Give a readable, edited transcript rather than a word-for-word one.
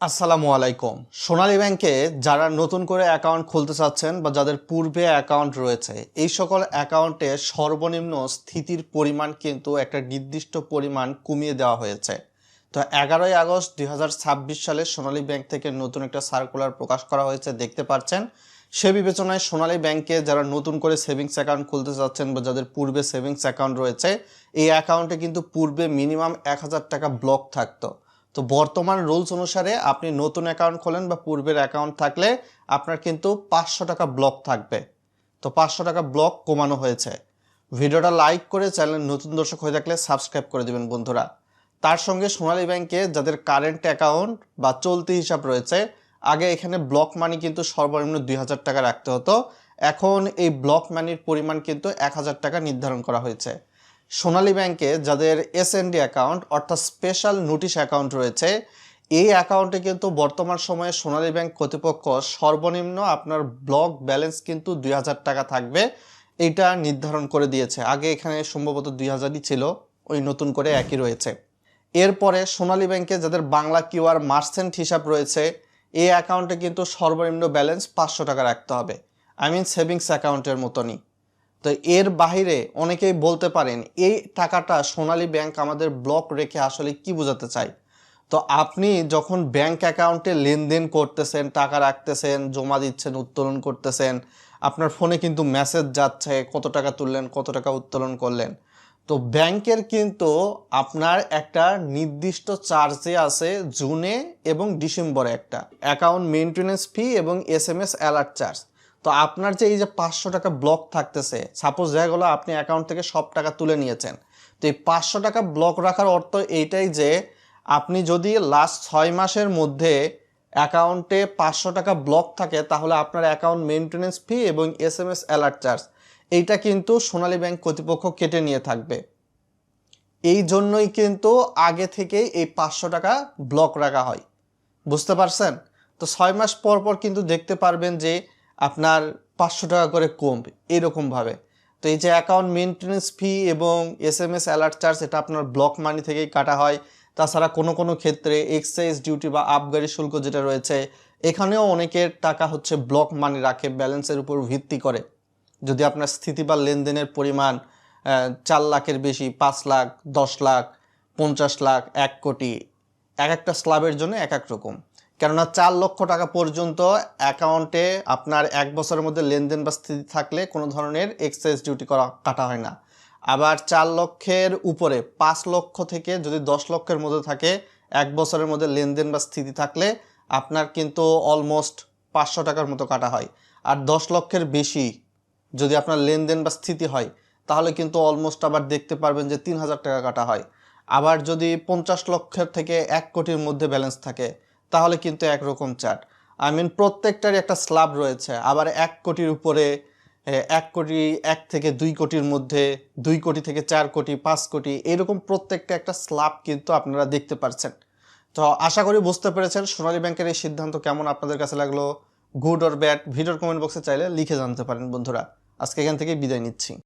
আসসালামু আলাইকুম। সোনালী ব্যাংকে যারা নতুন করে অ্যাকাউন্ট খুলতে চাচ্ছেন বা যাদের পূর্বে অ্যাকাউন্ট রয়েছে, এই সকল অ্যাকাউন্টে সর্বনিম্ন স্থিতির পরিমাণ কিন্তু একটা নির্দিষ্ট পরিমাণ কমিয়ে দেওয়া হয়েছে। তো 11ই আগস্ট 2026 সালে সোনালী ব্যাংক থেকে নতুন একটা সার্কুলার প্রকাশ করা হয়েছে, দেখতে পাচ্ছেন। সে বিবেচনায় সোনালী ব্যাংকে যারা নতুন করে সেভিংস অ্যাকাউন্ট খুলতে চাচ্ছেন বা যাদের পূর্বে সেভিংস অ্যাকাউন্ট রয়েছে, এই অ্যাকাউন্টে কিন্তু পূর্বে মিনিমাম 1000 টাকা ব্লক থাকতো। তো বর্তমান রুলস অনুসারে আপনি নতুন অ্যাকাউন্ট খোলেন বা পূর্বের অ্যাকাউন্ট থাকলে আপনার কিন্তু 500 টাকা ব্লক থাকবে। তো 500 টাকা ব্লক কমানো হয়েছে। ভিডিওটা লাইক করে চ্যানেল নতুন দর্শক হয়ে থাকলে সাবস্ক্রাইব করে দিবেন বন্ধুরা। তার সঙ্গে সোনালী ব্যাংকে যাদের কারেন্ট অ্যাকাউন্ট বা চলতি হিসাব রয়েছে, আগে এখানে ব্লক মানি কিন্তু সর্বনিম্ন 2000 টাকা রাখতে হতো। এখন এই ব্লক মানির পরিমাণ কিন্তু 1000 টাকা নির্ধারণ করা হয়েছে। সোনালী ব্যাংকে যাদের এসএনডি অ্যাকাউন্ট অর্থাৎ স্পেশাল নোটিশ অ্যাকাউন্ট রয়েছে, এই অ্যাকাউন্টে কিন্তু বর্তমান সময়ে সোনালী ব্যাংক কর্তৃপক্ষ সর্বনিম্ন আপনার ব্লক ব্যালেন্স কিন্তু 2000 টাকা থাকবে, এইটা নির্ধারণ করে দিয়েছে। আগে এখানে সম্ভবত 2000ই ছিল, ওই নতুন করে একই রয়েছে। এরপরে সোনালী ব্যাংকে যাদের বাংলা কিউআর মার্চেন্ট হিসাব রয়েছে, এই অ্যাকাউন্টে কিন্তু সর্বনিম্ন ব্যালেন্স 500 টাকা রাখতে হবে, সেভিংস অ্যাকাউন্টের মতনই। তো এর বাহিরে অনেকেই বলতে পারেন এই টাকাটা সোনালী ব্যাংক আমাদের ব্লক রেখে আসলে কি বোঝাতে চায়। তো আপনি যখন ব্যাংক অ্যাকাউন্টে লেনদেন করতেছেন, টাকা রাখতেছেন, জমা দিচ্ছেন, উত্তোলন করতেছেন, আপনার ফোনে কিন্তু মেসেজ যাচ্ছে কত টাকা তুললেন, কত টাকা উত্তোলন করলেন। তো ব্যাংকের কিন্তু আপনার একটা নির্দিষ্ট চার্জে আছে জুনে এবং ডিসেম্বরে একটা অ্যাকাউন্ট মেইনটেনেন্স ফি এবং এসএমএস অ্যালার্ট চার্জ। তো আপনার যে এই যে 500 টাকা ব্লক থাকতেছে, সাপোজ দেখা গেলো আপনি অ্যাকাউন্ট থেকে সব টাকা তুলে নিয়েছেন, তো এই 500 টাকা ব্লক রাখার অর্থ এইটাই যে আপনি যদি লাস্ট 6 মাসের মধ্যে অ্যাকাউন্টে 500 টাকা ব্লক থাকে, তাহলে আপনার অ্যাকাউন্ট মেইনটেনেন্স ফি এবং এসএমএস অ্যালার্ট চার্জ এইটা কিন্তু সোনালী ব্যাংক কর্তৃপক্ষ কেটে নিয়ে থাকবে। এই জন্যই কিন্তু আগে থেকেই এই 500 টাকা ব্লক রাখা হয়, বুঝতে পারছেন? তো 6 মাস পর পর কিন্তু দেখতে পারবেন যে আপনার 500 টাকা করে কমবে এরকমভাবে। তো এই যে অ্যাকাউন্ট মেইনটেনেন্স ফি এবং এসএমএস অ্যালার্ট চার্জ, এটা আপনার ব্লক মানি থেকেই কাটা হয়। তাছাড়া কোনো কোনো ক্ষেত্রে এক্সাইজ ডিউটি বা আবগারি শুল্ক যেটা রয়েছে, এখানেও অনেকের টাকা হচ্ছে ব্লক মানি রাখে ব্যালেন্সের উপর ভিত্তি করে। যদি আপনার স্থিতি বা লেনদেনের পরিমাণ 4 লাখের বেশি, 5 লাখ, 10 লাখ, 50 লাখ, 1 কোটি, এক একটা স্ল্যাবের জন্য এক এক রকম। কেননা 4 লক্ষ টাকা পর্যন্ত অ্যাকাউন্টে আপনার 1 বছরের মধ্যে লেনদেন বা স্থিতি থাকলে কোনো ধরনের এক্সাইজ ডিউটি কাটা হয় না। আবার 4 লক্ষের উপরে 5 লক্ষ থেকে যদি 10 লক্ষের মধ্যে থাকে, 1 বছরের মধ্যে লেনদেন বা স্থিতি থাকলে আপনার কিন্তু অলমোস্ট 500 টাকার মতো কাটা হয়। আর 10 লক্ষের বেশি যদি আপনার লেনদেন বা স্থিতি হয়, তাহলে কিন্তু অলমোস্ট আবার দেখতে পারবেন যে 3000 টাকা কাটা হয়। আবার যদি 50 লক্ষের থেকে 1 কোটির মধ্যে ব্যালেন্স থাকে, তাহলে কিন্তু একরকম চার্ট। প্রত্যেকটারই একটা স্ল্যাব রয়েছে। আবার 1 কোটির উপরে 1 কোটি, 1 থেকে 2 কোটির মধ্যে, 2 কোটি থেকে 4 কোটি, 5 কোটি, এরকম প্রত্যেকটা একটা স্ল্যাব কিন্তু আপনারা দেখতে পাচ্ছেন। তো আশা করি বুঝতে পেরেছেন সোনালী ব্যাংকের এই সিদ্ধান্ত কেমন আপনাদের কাছে লাগলো, গুড অর ব্যাড, ভিডিওর কমেন্ট বক্সে চাইলে লিখে জানতে পারেন বন্ধুরা। আজকে এখান থেকে বিদায় নিচ্ছি।